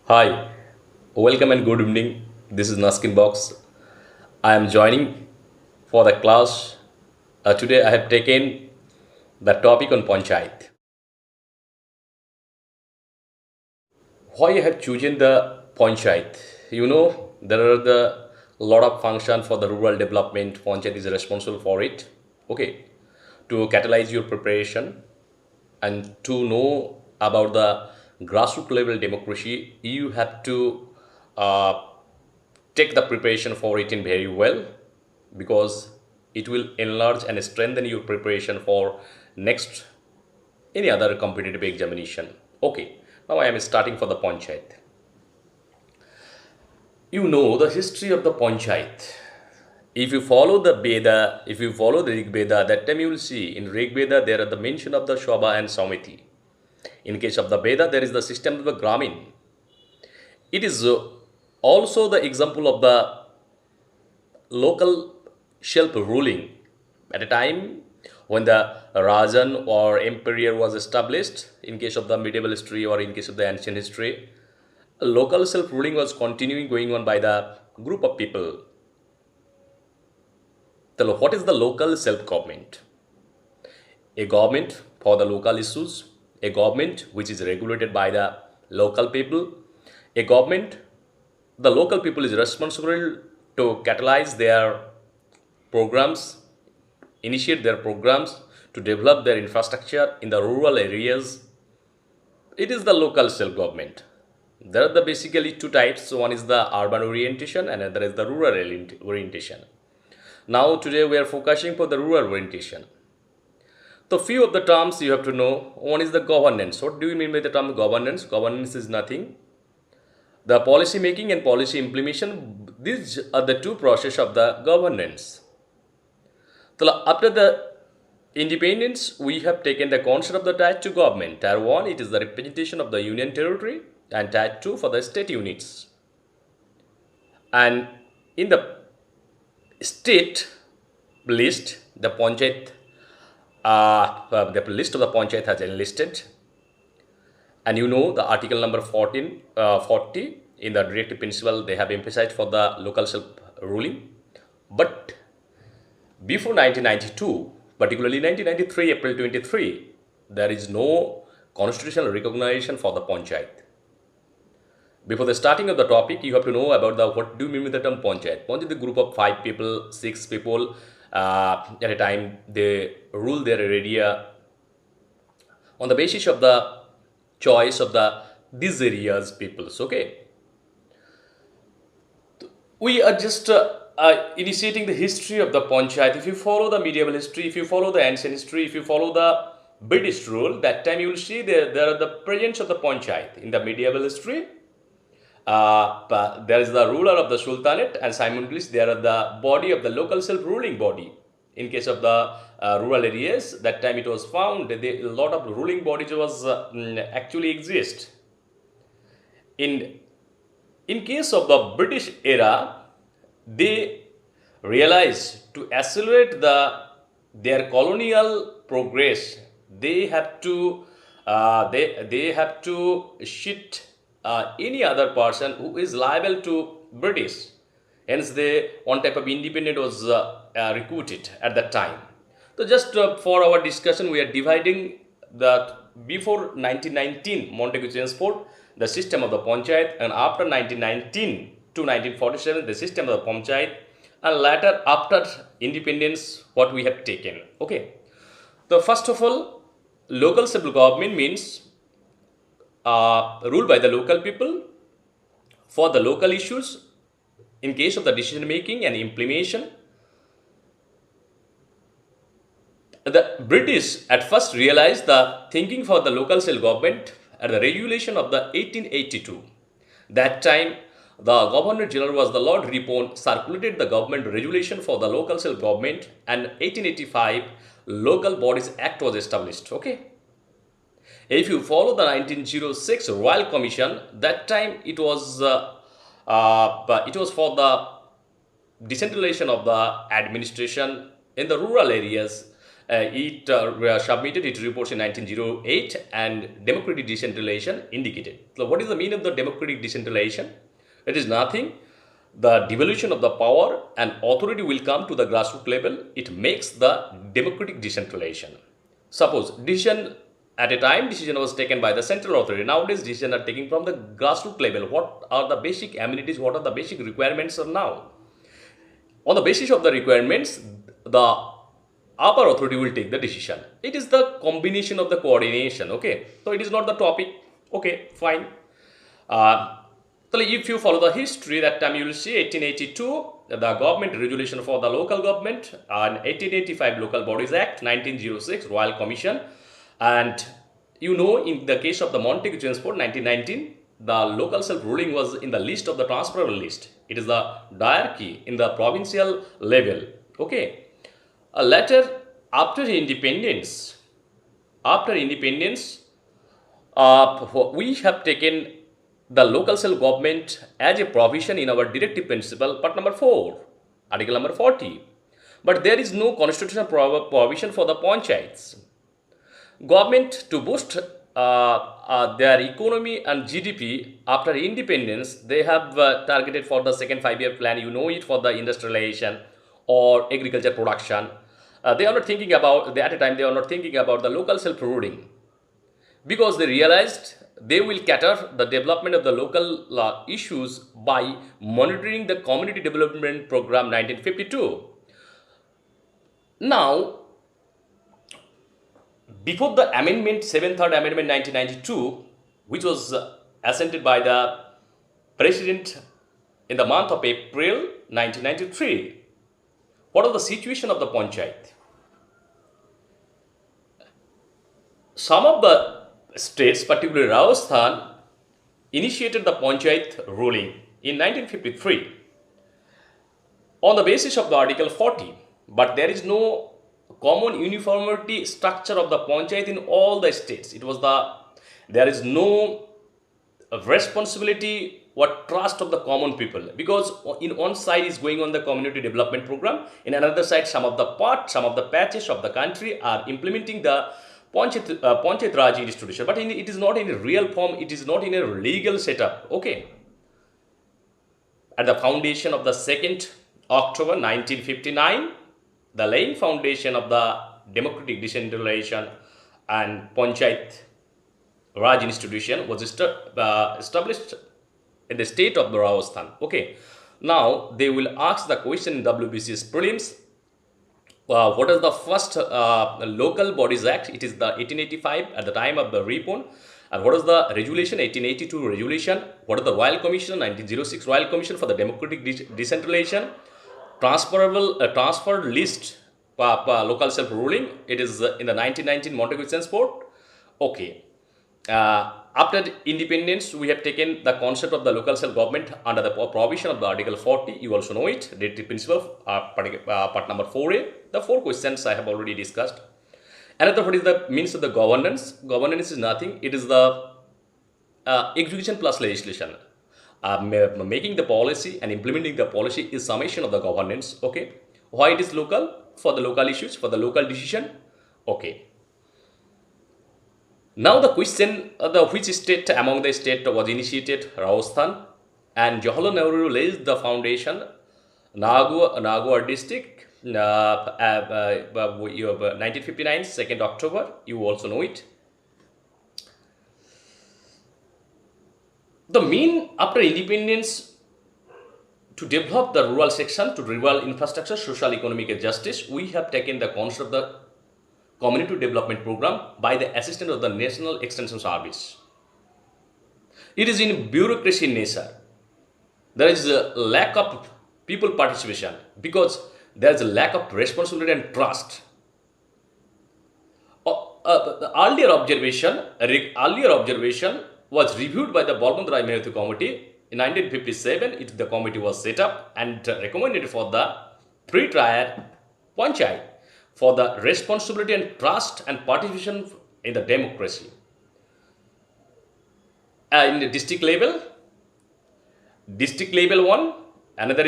Hi, welcome and good evening. This is Naskin Box. I am joining for the class. Today I have taken the topic on Panchayat. Why I have chosen the Panchayat? There are the lot of function for the rural development. Panchayat is responsible for it. Okay, to catalyze your preparation and to know about the grassroots level democracy, you have to uh, take the preparation for it in very well because it will enlarge and strengthen your preparation for next any other competitive examination. Okay, now I am starting for the panchayat. You know the history of the panchayat. If you follow the Veda, if you follow the Rig Veda, that time you will see in Rig Veda there are the mention of the Shobha and Samiti. In case of the Veda, there is the system of the Gramin. It is also the example of the local self ruling at a time when the Rajan or emperor was established. In case of the medieval history or in case of the ancient history, local self ruling was continuing going on by the group of people. So, what is the local self government? A government for the local issues, a government which is regulated by the local people, a government, the local people is responsible to catalyze their programs, initiate their programs to develop their infrastructure in the rural areas. It is the local self government. There are the basically two types. One is the urban orientation and another is the rural orientation. Now today we are focusing for the rural orientation. So few of the terms you have to know. One is the governance. What do you mean by the term governance? Governance is nothing. The policy making and policy implementation, these are the two process of the governance. So after the independence, we have taken the concept of the Tier 2 government. Tier 1, it is the representation of the union territory, and Tier 2 for the state units. And in the state list, the Panchayat, the list of the Panchayat has enlisted. And you know the article number 40 in the directive principle, they have emphasized for the local self ruling. But before 1992, particularly 1993, April 23, there is no constitutional recognition for the panchayat. Before the starting of the topic, you have to know about the what do you mean with the term panchayat. Panchayat is a group of 5 people, 6 people at a time. They rule their area on the basis of the choice of the these areas peoples. Okay, we are just initiating the history of the panchayat. If you follow the medieval history, if you follow the ancient history, if you follow the British rule, that time you will see there are the presence of the panchayat in the medieval history. There is the ruler of the sultanate, and simultaneously there are the body of the local self-ruling body. In case of the rural areas, that time it was found that a lot of ruling bodies was actually exist. In in case of the British era, they realized to accelerate their colonial progress, they have to they have to shit any other person who is liable to British. Hence, they one type of independent was recruited at that time. So, just for our discussion, we are dividing the before 1919 Montagu Chelmsford the system of the panchayat, and after 1919 to 1947 the system of the panchayat, and later after independence what we have taken. Okay, so first of all, local civil government means ruled by the local people for the local issues in case of the decision making and implementation. The British at first realized the thinking for the local self government at the regulation of the 1882. That time, the Governor General was the Lord Ripon, circulated the government regulation for the local self government, and 1885 Local Bodies Act was established. Okay. If you follow the 1906 Royal Commission, that time it was for the decentralization of the administration in the rural areas. It submitted its reports in 1908 and democratic decentralization indicated. So what is the meaning of the democratic decentralization? It is nothing. The devolution of the power and authority will come to the grassroots level. It makes the democratic decentralization. Suppose decision at a time decision was taken by the central authority. Nowadays decisions are taken from the grassroots level. What are the basic amenities? What are the basic requirements of now? On the basis of the requirements, the upper authority will take the decision. It is the combination of the coordination. Okay, so it is not the topic. Okay, fine. So if you follow the history, that time you will see 1882 the government resolution for the local government, and 1885 Local Bodies Act, 1906 Royal Commission, and you know, in the case of the Montagu Chelmsford 1919, the local self-ruling was in the list of the transferable list. It is the diarchy in the provincial level. Okay. Later, after independence, we have taken the local self-government as a provision in our directive principle, part number 4, article number 40. But there is no constitutional provision for the panchayats. Government to boost their economy and GDP after independence, they have targeted for the second 5-year plan, you know it, for the industrialization or agriculture production. They are not thinking about, at a time they are not thinking about the local self-ruling, because they realized they will cater the development of the local issues by monitoring the Community Development Program 1952. Now, before the amendment, 7th Amendment 1992, which was assented by the President in the month of April 1993, what was the situation of the panchayat? Some of the states, particularly Rajasthan, initiated the panchayat ruling in 1953 on the basis of the Article 40, but there is no common uniformity structure of the panchayat in all the states. There is no responsibility or trust of the common people, because in one side is going on the community development program, in another side some of the patches of the country are implementing the Panchayat Raj institution, but it is not in a real form, it is not in a legal setup. Okay. At the foundation of the 2nd October 1959, the laying foundation of the democratic decentralization and Panchayat Raj institution was established in the state of Rajasthan. Okay. Now they will ask the question in WBCS prelims. What is the first Local Bodies Act? It is the 1885 at the time of the repon. And what is the resolution? 1882 resolution. What is the Royal Commission? 1906 Royal Commission for the democratic decentralization. Transferred list local self-ruling. It is in the 1919 Montagu Chelmsford. Okay. After independence, we have taken the concept of the local self-government under the provision of the Article 40. You also know it, directive principle, part number 4A. The 4 questions I have already discussed. Another, what is the means of the governance? Governance is nothing. It is the execution plus legislation. Making the policy and implementing the policy is summation of the governance. Okay. Why it is local? For the local issues, for the local decision. Okay. Now the question, which state among the state was initiated? Rajasthan. And Jawaharlal Nehru laid the foundation, Nagaur district, 1959, 2nd October. You also know it. The mean after independence to develop the rural section, to rural infrastructure, social economic justice, we have taken the concept of the Community Development Program by the assistance of the National Extension Service. It is in bureaucracy nature. There is a lack of people participation because there is a lack of responsibility and trust. The earlier observation was reviewed by the Balwant Rai Mehta Committee. In 1957, the committee was set up and recommended for the pre-trial panchayat for the responsibility and trust and participation in the democracy. In the district level 1, another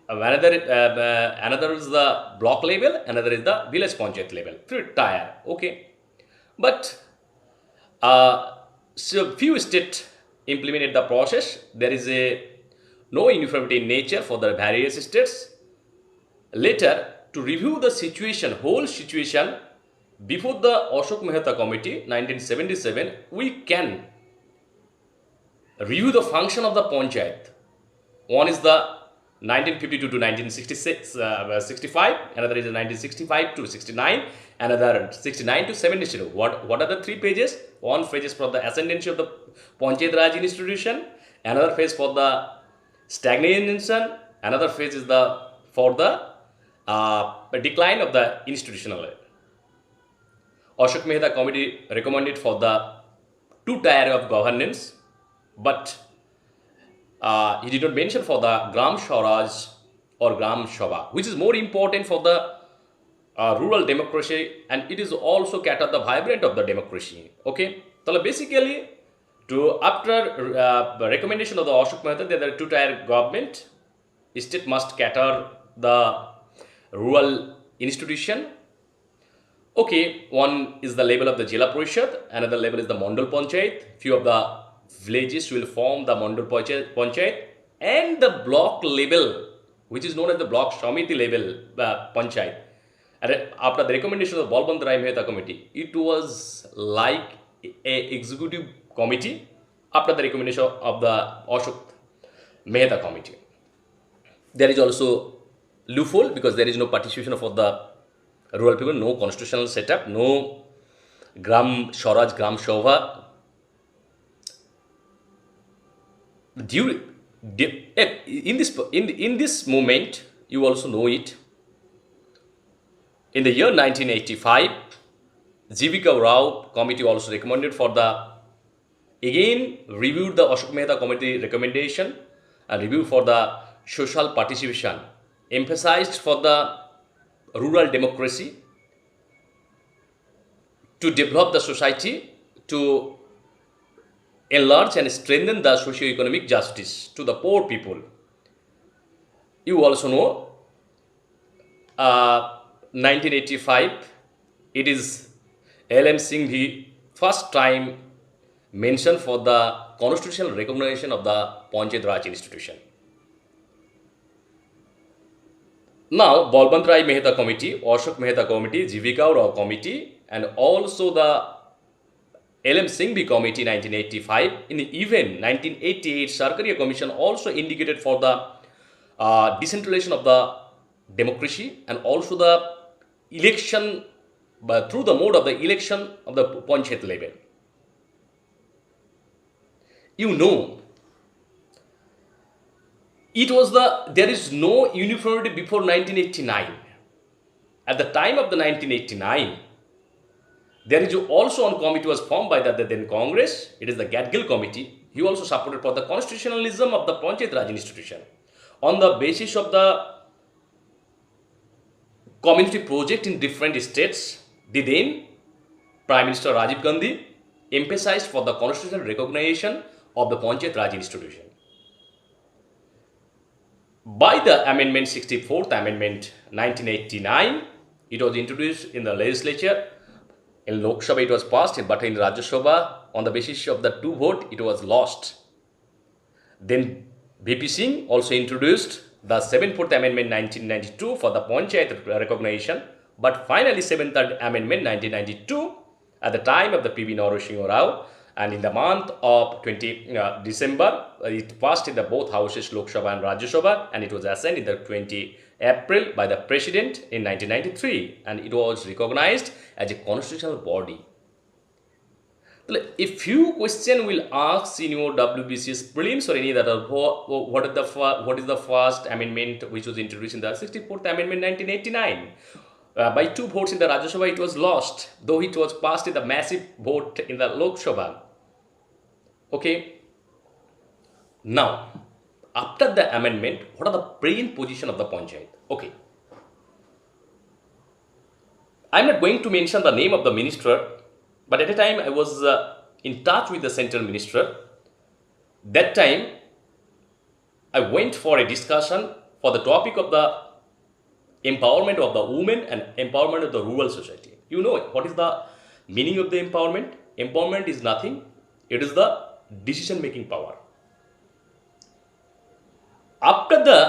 another is the block level, another is the village panchayat level. Three tier. Okay, but so few states implemented the process. There is a no uniformity in nature for the various states. Later, to review the situation, whole situation, before the Ashok Mehta Committee, 1977, we can review the function of the panchayat. One is the 1952 to 1966, 65, another is 1965 to 69, another 69 to 72. What are the three pages? One page is for the ascendancy of the Panchayat Raj institution, another page for the stagnation, another phase is the for the decline of the institutional. Ashok Mehta Committee recommended for the two tier of governance, but he did not mention for the Gram Swaraj or Gram Sabha, which is more important for the rural democracy, and it is also cater the vibrant of the democracy. Okay, so basically, to after recommendation of the Ashok Mehta, there are two tier government. State must cater the rural institution. Okay, one is the level of the Jila Parishad, another level is the Mandal Panchayat. Few of the villages will form the Mandal Panchayat, and the block level, which is known as the block Samiti level Panchayat. And after the recommendation of the Balbant Rai Mehta Committee, it was like a executive committee after the recommendation of the Ashok Mehta Committee. There is also loophole because there is no participation for the rural people, no constitutional setup, no Gram Swaraj, Gram Sabha. In this moment, you also know it. In the year 1985, Jivika Rao committee also recommended for the again reviewed the Ashok Mehta committee recommendation and review for the social participation, emphasized for the rural democracy, to develop the society, to enlarge and strengthen the socio-economic justice to the poor people. You also know, 1985, it is L.M. Singhvi first time mentioned for the constitutional recognition of the Panchayat Raj institution. Now, Balbant Rai Mehta Committee, Ashok Mehta Committee, Jivika Rao Committee, and also the L.M. Singhvi Committee 1985. In even 1988, Sarkaria Commission also indicated for the decentralization of the democracy and also the election through the mode of the election of the Panchayat level. You know, there is no uniformity before 1989. At the time of the 1989, there is also one committee was formed by the then Congress. It is the Gadgil committee. He also supported for the constitutionalism of the Panchayat Raj institution. On the basis of the community project in different states, the then Prime Minister Rajiv Gandhi emphasized for the constitutional recognition of the Panchayat Raj institution. By the Amendment 64th Amendment 1989, it was introduced in the legislature. In Lok Sabha it was passed, but in Rajya Sabha, on the basis of the two vote, it was lost. Then VP Singh also introduced the 74th Amendment 1992 for the Panchayat recognition, but finally 7th Amendment 1992 at the time of the P.V. Narasimha Rao, and in the month of December, it passed in the both houses, Lok Sabha and Rajya Sabha, and it was assigned in the 20 April by the President in 1993, and it was recognized as a constitutional body. A few questions will ask in your WBCS prelims or any other, what is the first amendment which was introduced in the 64th Amendment 1989? By two votes in the Rajya Sabha, it was lost, though it was passed in the massive vote in the Lok Sabha. Okay. Now, after the amendment, what are the present position of the Panchayat? Okay. I am not going to mention the name of the minister, but at a time I was in touch with the central minister. That time, I went for a discussion for the topic of the empowerment of the women and empowerment of the rural society. You know what is the meaning of the empowerment? Empowerment is nothing, it is the decision making power. After the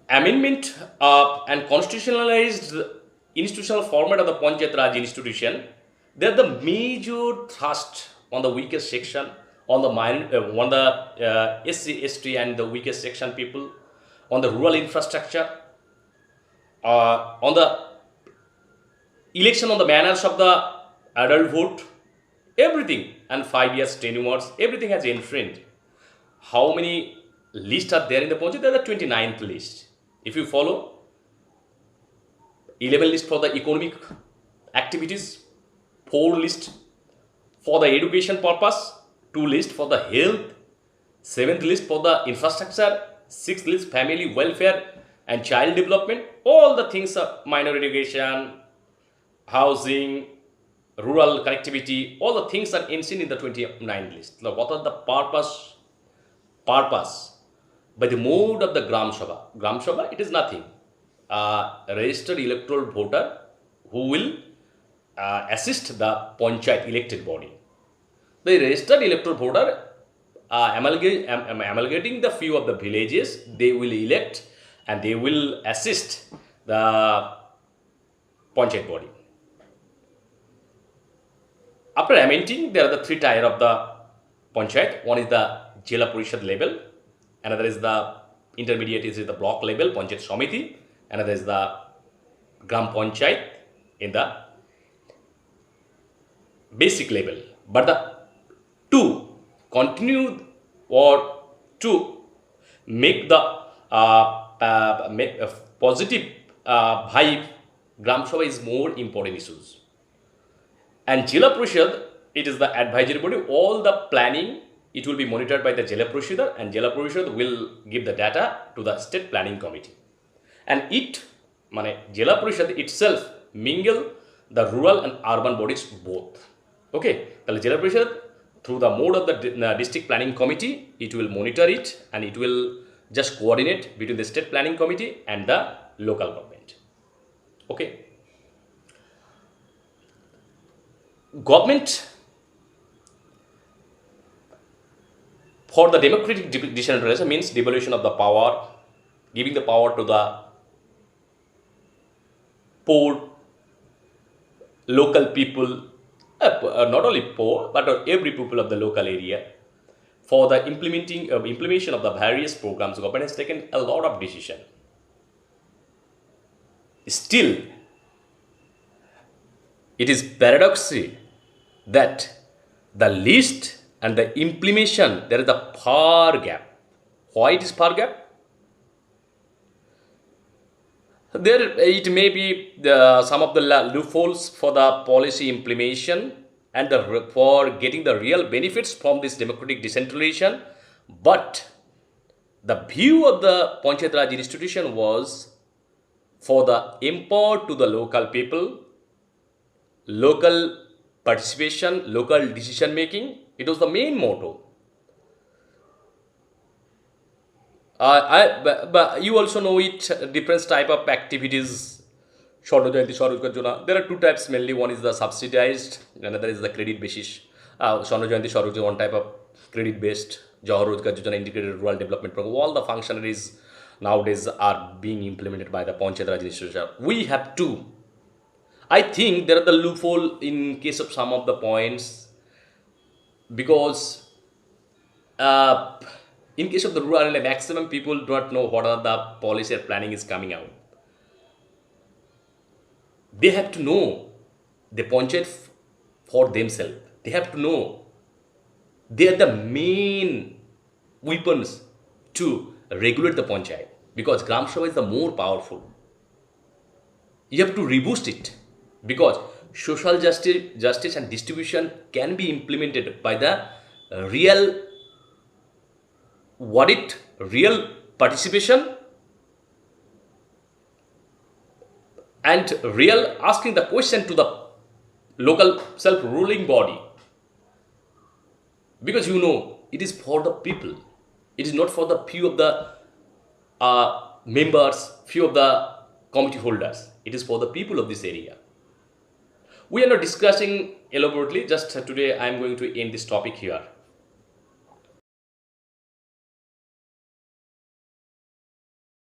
amendment and constitutionalized institutional format of the Panchayat Raj institution, there the major thrust on the weakest section, on the SC, ST and the weakest section people, on the rural infrastructure, on the election, on the manners of the adult vote, everything, and 5 years tenures, everything has infringed. How many lists are there in the Panchayat? There are the 29th list. If you follow, 11 list for the economic activities, 4 list for the education purpose, 2 list for the health, 7th list for the infrastructure, 6th list family welfare and child development. All the things are minor irrigation, housing, rural connectivity, all the things are seen in the 29th list. Now, what are the purpose? By the mode of the Gram Sabha. Gram Sabha, it is nothing. A registered electoral voter who will assist the Panchayat elected body. The registered electoral voter amalgating the few of the villages, they will elect and they will assist the Panchayat body. After amending, there are the 3 tier of the Panchayat. One is the Jila Parishad level, another is the intermediate is the block level, Panchayat Samiti, another is the Gram Panchayat in the basic level. But the to continue or to make the make a positive vibe, Gram Sabha is more important issues. And Jila Parishad, it is the advisory body. All the planning, it will be monitored by the Jila Parishad, and Jila Parishad will give the data to the state planning committee. And Jila Parishad itself mingle the rural and urban bodies both. Okay, the Jila Parishad through the mode of the district planning committee, it will monitor it and it will just coordinate between the state planning committee and the local government. Okay. Government for the democratic decentralization means devolution of the power, giving the power to the poor local people, not only poor but every people of the local area. For the implementation of the various programs, government has taken a lot of decision. Still, it is paradoxical that the list and the implementation, there is a far gap. Why it is far gap? There it may be some of the loopholes for the policy implementation and for getting the real benefits from this democratic decentralization. But the view of the Panchayat Raj institution was for the empower to the local people, local participation, local decision making. It was the main motto. But you also know it, different type of activities. Swarna Jayanti, Swaroj Yojana. There are 2 types mainly. One is the subsidized, another is the credit basis. Swarna Jayanti, Swaroj Yojana, one type of credit based. Johar Rozgar Yojana, integrated rural development program. All the functionaries nowadays are being implemented by the Panchayat Raj institution. We have 2. I think there are the loophole in case of some of the points, because in case of the rural area, maximum people do not know what are the policy or planning is coming out. They have to know the Panchayat for themselves. They have to know they are the main weapons to regulate the Panchayat, because Gram Sabha is the more powerful. You have to reboost it, because social justice and distribution can be implemented by the real real participation and real asking the question to the local self-ruling body, because it is for the people. It is not for the few of the members, few of the committee holders. It is for the people of this area. We are not discussing elaborately, just today I am going to end this topic here.